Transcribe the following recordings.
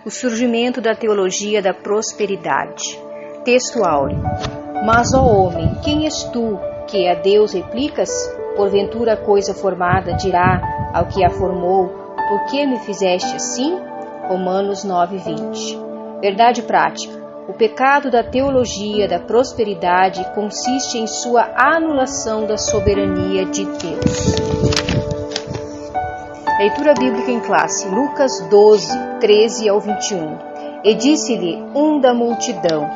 o surgimento da teologia da prosperidade. Texto áureo. Mas, ó homem, quem és tu, que a Deus replicas? Porventura a coisa formada dirá ao que a formou, por que me fizeste assim? Romanos 9:20. Verdade prática. O pecado da teologia da prosperidade consiste em sua anulação da soberania de Deus. Leitura bíblica em classe, Lucas 12, 13 ao 21. E disse-lhe um da multidão: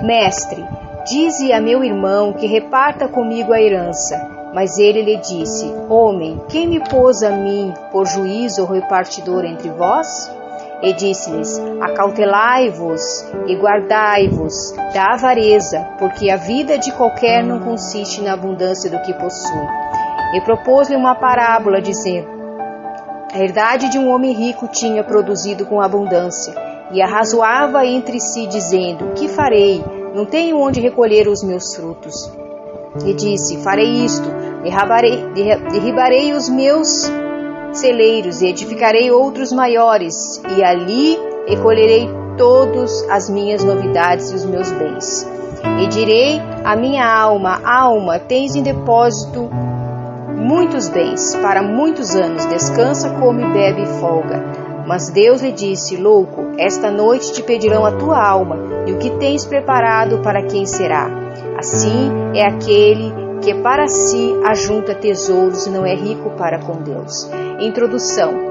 Mestre, dize a meu irmão que reparta comigo a herança. Mas ele lhe disse: Homem, quem me pôs a mim por juiz ou repartidor entre vós? E disse-lhes: Acautelai-vos e guardai-vos da avareza, porque a vida de qualquer não consiste na abundância do que possui. E propôs-lhe uma parábola, dizendo: A herdade de um homem rico tinha produzido com abundância, e arrazoava entre si, dizendo: Que farei? Não tenho onde recolher os meus frutos. E disse: Farei isto, derribarei os meus celeiros e edificarei outros maiores, e ali recolherei todas as minhas novidades e os meus bens. E direi à minha alma: Alma, tens em depósito muitos bens, para muitos anos, descansa, come, bebe e folga. Mas Deus lhe disse: Louco, esta noite te pedirão a tua alma, e o que tens preparado para quem será? Assim é aquele que para si ajunta tesouros e não é rico para com Deus. Introdução.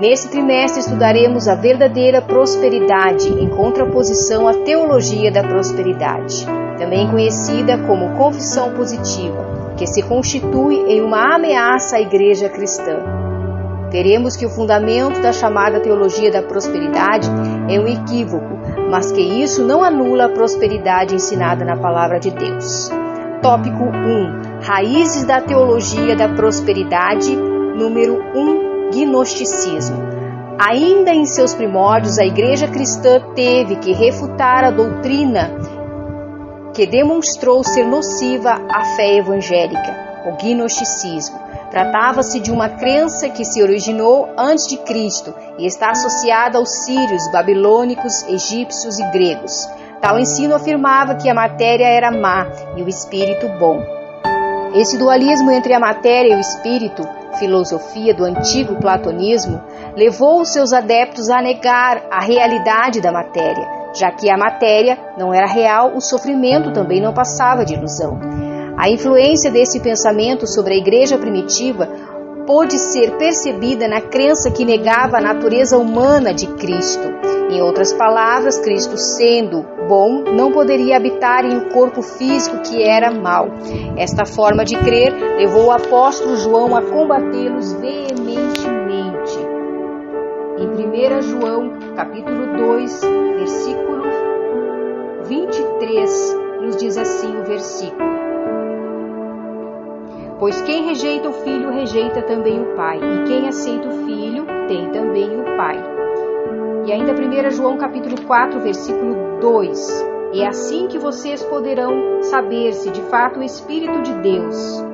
Nesse trimestre estudaremos a verdadeira prosperidade em contraposição à teologia da prosperidade, também conhecida como confissão positiva, que se constitui em uma ameaça à igreja cristã. Veremos que o fundamento da chamada teologia da prosperidade é um equívoco, mas que isso não anula a prosperidade ensinada na palavra de Deus. Tópico 1. Raízes da teologia da prosperidade. Número 1. Gnosticismo. Ainda em seus primórdios, a igreja cristã teve que refutar a doutrina que demonstrou ser nociva à fé evangélica, o gnosticismo. Tratava-se de uma crença que se originou antes de Cristo e está associada aos sírios, babilônicos, egípcios e gregos. Tal ensino afirmava que a matéria era má e o espírito bom. Esse dualismo entre a matéria e o espírito, filosofia do antigo platonismo, levou os seus adeptos a negar a realidade da matéria. Já que a matéria não era real, o sofrimento também não passava de ilusão. A influência desse pensamento sobre a igreja primitiva pôde ser percebida na crença que negava a natureza humana de Cristo. Em outras palavras, Cristo, sendo bom, não poderia habitar em um corpo físico que era mau. Esta forma de crer levou o apóstolo João a combatê-los veementemente. Em 1 João, capítulo 2, versículo 23, nos diz assim o versículo: Pois quem rejeita o filho, rejeita também o pai, e quem aceita o filho, tem também o pai. E ainda 1 João capítulo 4, versículo 2: É assim que vocês poderão saber se de fato o Espírito de Deus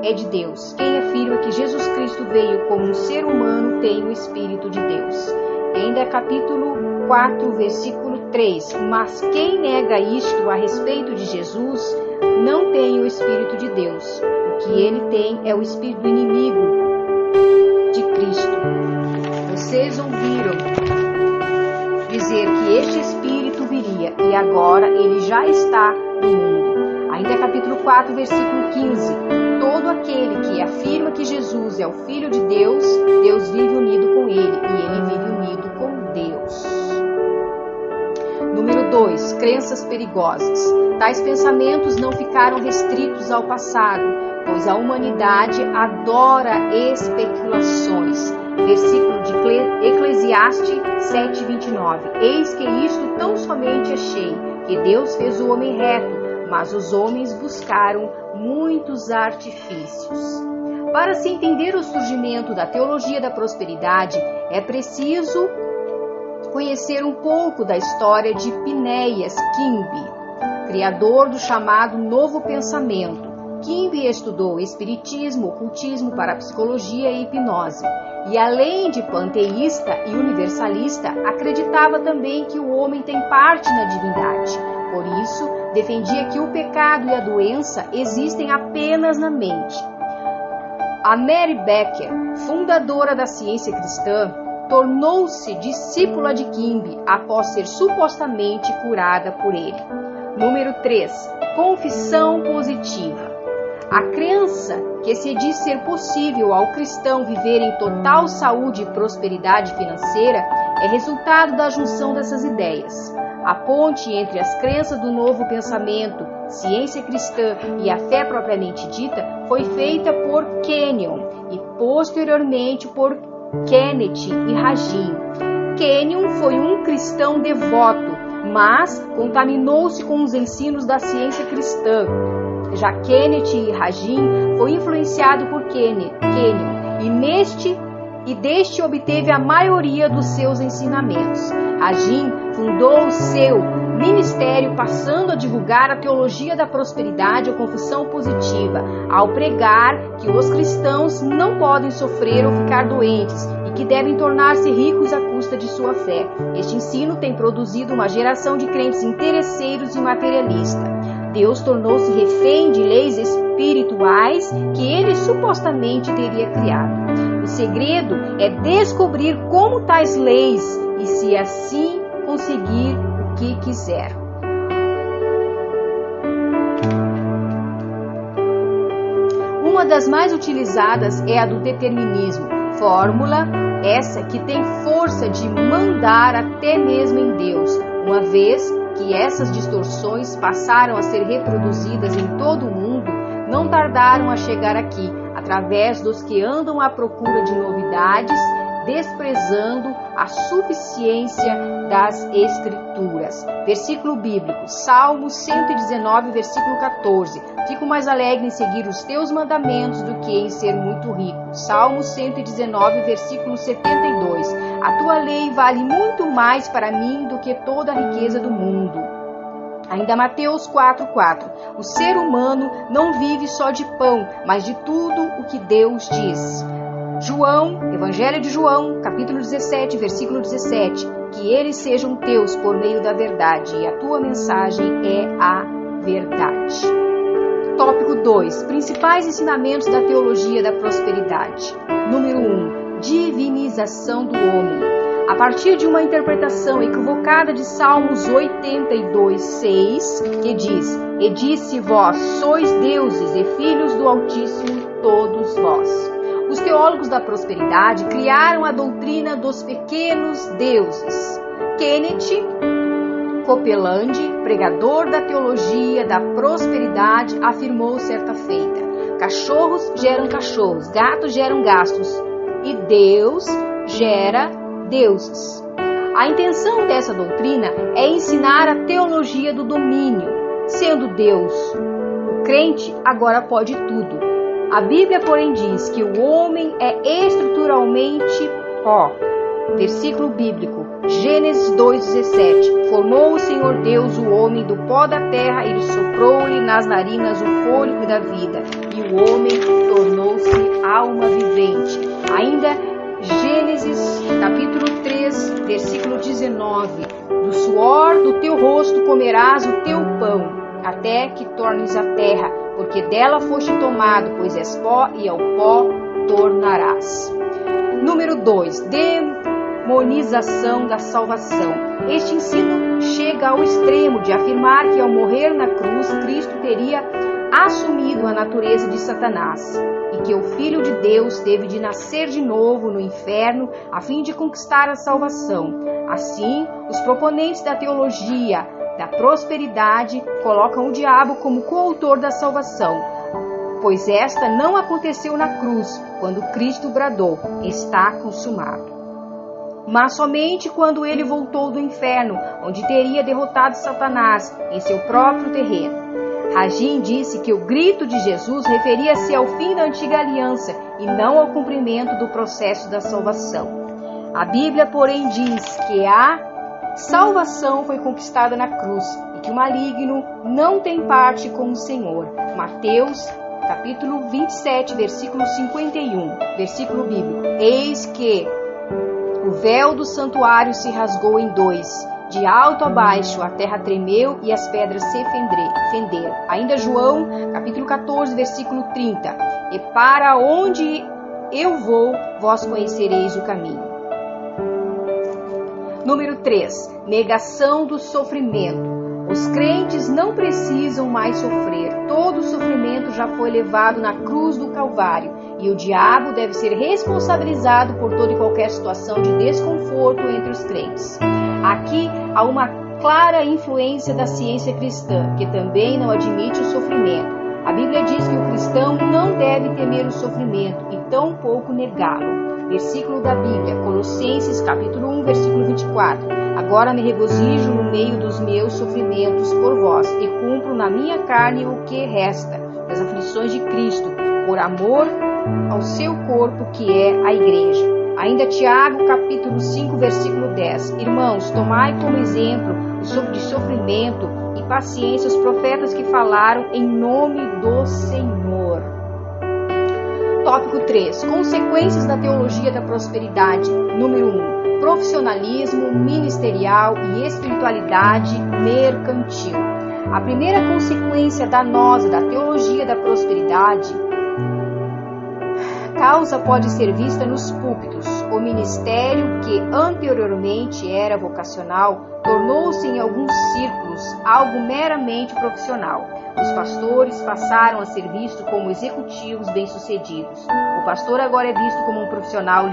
é de Deus. Quem afirma que Jesus Cristo veio como um ser humano tem o Espírito de Deus. E ainda capítulo 4, versículo 3: Mas quem nega isto a respeito de Jesus não tem o Espírito de Deus. O que ele tem é o espírito do inimigo de Cristo. Vocês ouviram dizer que este espírito viria e agora ele já está no mundo. Ainda capítulo 4, versículo 15. Todo aquele que afirma que Jesus é o Filho de Deus, Deus vive unido com ele e ele vive unido com Deus. Número 2. Crenças perigosas. Tais pensamentos não ficaram restritos ao passado, pois a humanidade adora especulações. Versículo de Eclesiastes 7:29. Eis que isto tão somente achei, que Deus fez o homem reto, mas os homens buscaram muitos artifícios. Para se entender o surgimento da teologia da prosperidade, é preciso conhecer um pouco da história de Phineas Quimby, criador do chamado Novo Pensamento. Quimby estudou espiritismo, ocultismo, parapsicologia e hipnose. E além de panteísta e universalista, acreditava também que o homem tem parte na divindade. Por isso, defendia que o pecado e a doença existem apenas na mente. A Mary Becker, fundadora da ciência cristã, tornou-se discípula de Quimby após ser supostamente curada por ele. Número 3. Confissão positiva. A crença que se diz ser possível ao cristão viver em total saúde e prosperidade financeira é resultado da junção dessas ideias. A ponte entre as crenças do novo pensamento, ciência cristã e a fé propriamente dita foi feita por Kenyon e posteriormente por Kenneth e Hagin. Kenyon foi um cristão devoto, mas contaminou-se com os ensinos da ciência cristã. Já Kenneth e Hagin foi influenciado por Kenyon e deste obteve a maioria dos seus ensinamentos. Hagin fundou o seu ministério passando a divulgar a teologia da prosperidade ou confissão positiva, ao pregar que os cristãos não podem sofrer ou ficar doentes e que devem tornar-se ricos à custa de sua fé. Este ensino tem produzido uma geração de crentes interesseiros e materialistas. Deus tornou-se refém de leis espirituais que ele supostamente teria criado. O segredo é descobrir como tais leis e, se assim, conseguir o que quiser. Uma das mais utilizadas é a do determinismo, fórmula essa que tem força de mandar até mesmo em Deus, uma vez que essas distorções passaram a ser reproduzidas em todo o mundo, não tardaram a chegar aqui, através dos que andam à procura de novidades, desprezando a suficiência das Escrituras. Versículo bíblico, Salmo 119, versículo 14. Fico mais alegre em seguir os teus mandamentos do que em ser muito rico. Salmo 119, versículo 72. A tua lei vale muito mais para mim do que toda a riqueza do mundo. Ainda Mateus 4:4. O ser humano não vive só de pão, mas de tudo o que Deus diz. Evangelho de João, capítulo 17, versículo 17. Que eles sejam teus por meio da verdade, e a tua mensagem é a verdade. Tópico 2. Principais ensinamentos da teologia da prosperidade. Número 1. Divinização do homem. A partir de uma interpretação equivocada de Salmos 82:6, que diz: E disse vós, sois deuses e filhos do Altíssimo, todos vós. Os teólogos da prosperidade criaram a doutrina dos pequenos deuses. Kenneth Copeland, pregador da teologia da prosperidade, afirmou certa feita: cachorros geram cachorros, gatos geram gastos e Deus gera deuses. A intenção dessa doutrina é ensinar a teologia do domínio. Sendo Deus o crente, agora pode tudo. A Bíblia, porém, diz que o homem é estruturalmente pó. Versículo bíblico, Gênesis 2:17. Formou o Senhor Deus o homem do pó da terra e lhe soprou-lhe nas narinas o fôlego da vida, e o homem tornou-se alma vivente. Ainda Gênesis capítulo 3, versículo 19. Do suor do teu rosto comerás o teu pão, até que tornes a terra, porque dela foste tomado, pois és pó, e ao pó tornarás. Número 2. Demonização da salvação. Este ensino chega ao extremo de afirmar que ao morrer na cruz, Cristo teria assumido a natureza de Satanás e que o Filho de Deus teve de nascer de novo no inferno a fim de conquistar a salvação. Assim, os proponentes da teologia da prosperidade colocam o diabo como coautor da salvação, pois esta não aconteceu na cruz, quando Cristo bradou: está consumado, mas somente quando ele voltou do inferno, onde teria derrotado Satanás em seu próprio terreno. Hagin disse que o grito de Jesus referia-se ao fim da antiga aliança e não ao cumprimento do processo da salvação. A Bíblia, porém, diz que a salvação foi conquistada na cruz e que o maligno não tem parte com o Senhor. Mateus capítulo 27, versículo 51, versículo bíblico. Eis que o véu do santuário se rasgou em dois, de alto a baixo, a terra tremeu e as pedras se fenderam. Ainda João, capítulo 14, versículo 30. E para onde eu vou, vós conhecereis o caminho. Número 3. Negação do sofrimento. Os crentes não precisam mais sofrer. Todo o sofrimento já foi levado na cruz do Calvário e o diabo deve ser responsabilizado por toda e qualquer situação de desconforto entre os crentes. Aqui há uma clara influência da ciência cristã, que também não admite o sofrimento. A Bíblia diz que o cristão não deve temer o sofrimento e tampouco negá-lo. Versículo da Bíblia, Colossenses capítulo 1, versículo 24. Agora me regozijo no meio dos meus sofrimentos por vós e cumpro na minha carne o que resta das aflições de Cristo, por amor ao seu corpo que é a igreja. Ainda Tiago capítulo 5, versículo 10. Irmãos, tomai como exemplo de sofrimento e paciência os profetas que falaram em nome do Senhor. Tópico 3. Consequências da teologia da prosperidade. Número 1. Profissionalismo, ministerial e espiritualidade mercantil. A primeira consequência danosa da teologia da prosperidade, causa pode ser vista nos púlpitos. O ministério, que anteriormente era vocacional, tornou-se em alguns círculos algo meramente profissional. Os pastores passaram a ser vistos como executivos bem-sucedidos. O pastor agora é visto como um profissional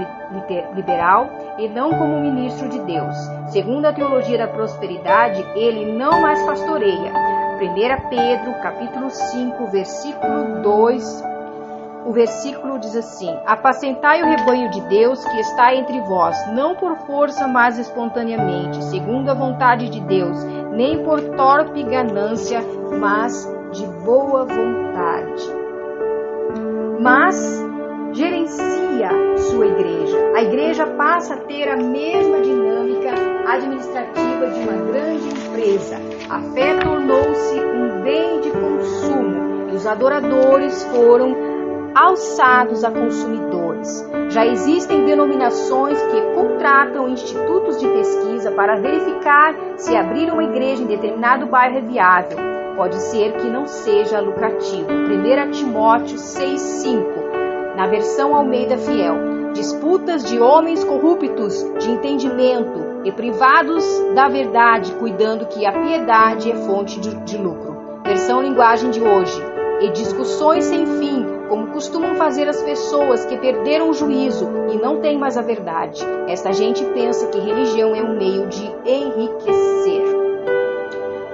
liberal e não como um ministro de Deus. Segundo a teologia da prosperidade, ele não mais pastoreia. 1 Pedro, capítulo 5, versículo 2, o versículo diz assim: apacentai o rebanho de Deus que está entre vós, não por força, mas espontaneamente, segundo a vontade de Deus, nem por torpe ganância, mas de boa vontade. Mas gerencia sua igreja. A igreja passa a ter a mesma dinâmica administrativa de uma grande empresa. A fé tornou-se um bem de consumo e os adoradores foram alçados a consumidores. Já existem denominações que contratam institutos de pesquisa para verificar se abrir uma igreja em determinado bairro é viável. Pode ser que não seja lucrativo. 1 Timóteo 6,5, na versão Almeida Fiel. Disputas de homens corruptos de entendimento e privados da verdade, cuidando que a piedade é fonte de lucro. Versão linguagem de hoje. E discussões sem fim, como costumam fazer as pessoas que perderam o juízo e não têm mais a verdade. Esta gente pensa que religião é um meio de enriquecer.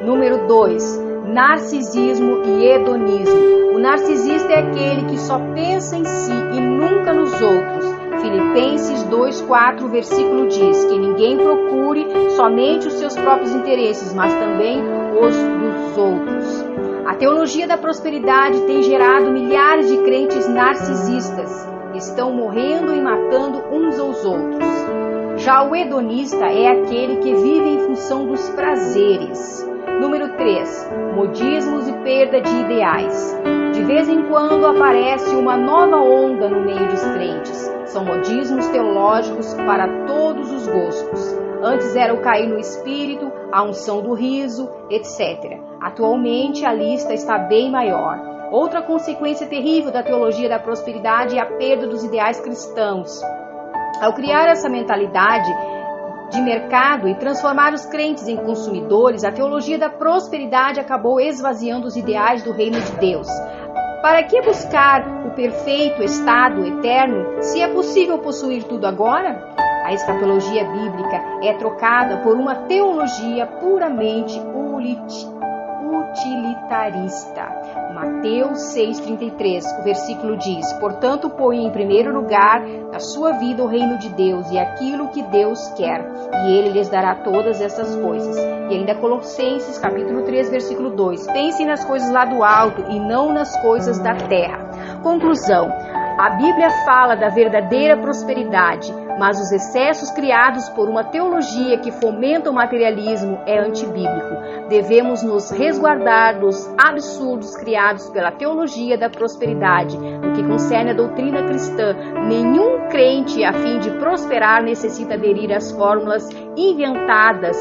Número 2. Narcisismo e hedonismo. O narcisista é aquele que só pensa em si e nunca nos outros. Filipenses 2,4, versículo diz que ninguém procure somente os seus próprios interesses, mas também os dos outros. A teologia da prosperidade tem gerado milhares de crentes narcisistas. Estão morrendo e matando uns aos outros. Já o hedonista é aquele que vive em função dos prazeres. Número 3. Modismos e perda de ideais. De vez em quando aparece uma nova onda no meio dos crentes. São modismos teológicos para todos os gostos. Antes era o cair no espírito, a unção do riso, etc. Atualmente a lista está bem maior. Outra consequência terrível da teologia da prosperidade é a perda dos ideais cristãos. Ao criar essa mentalidade de mercado e transformar os crentes em consumidores, a teologia da prosperidade acabou esvaziando os ideais do reino de Deus. Para que buscar o perfeito estado eterno, se é possível possuir tudo agora? A escatologia bíblica é trocada por uma teologia puramente utilitarista. Mateus 6,33, o versículo diz: portanto, põe em primeiro lugar na sua vida o reino de Deus e aquilo que Deus quer, e Ele lhes dará todas essas coisas. E ainda Colossenses, capítulo 3, versículo 2: pensem nas coisas lá do alto e não nas coisas da terra. Conclusão: a Bíblia fala da verdadeira prosperidade, Mas os excessos criados por uma teologia que fomenta o materialismo é antibíblico. Devemos nos resguardar dos absurdos criados pela teologia da prosperidade. No que concerne à doutrina cristã, nenhum crente, a fim de prosperar, necessita aderir às fórmulas inventadas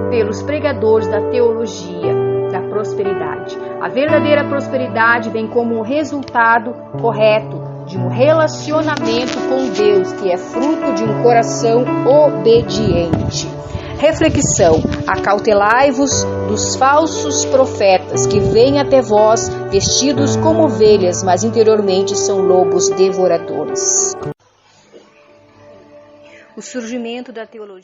pelos pregadores da teologia da prosperidade. A verdadeira prosperidade vem como um resultado correto de um relacionamento com Deus, que é fruto de um coração obediente. Reflexão: acautelai-vos dos falsos profetas que vêm até vós vestidos como ovelhas, mas interiormente são lobos devoradores. O surgimento da teologia.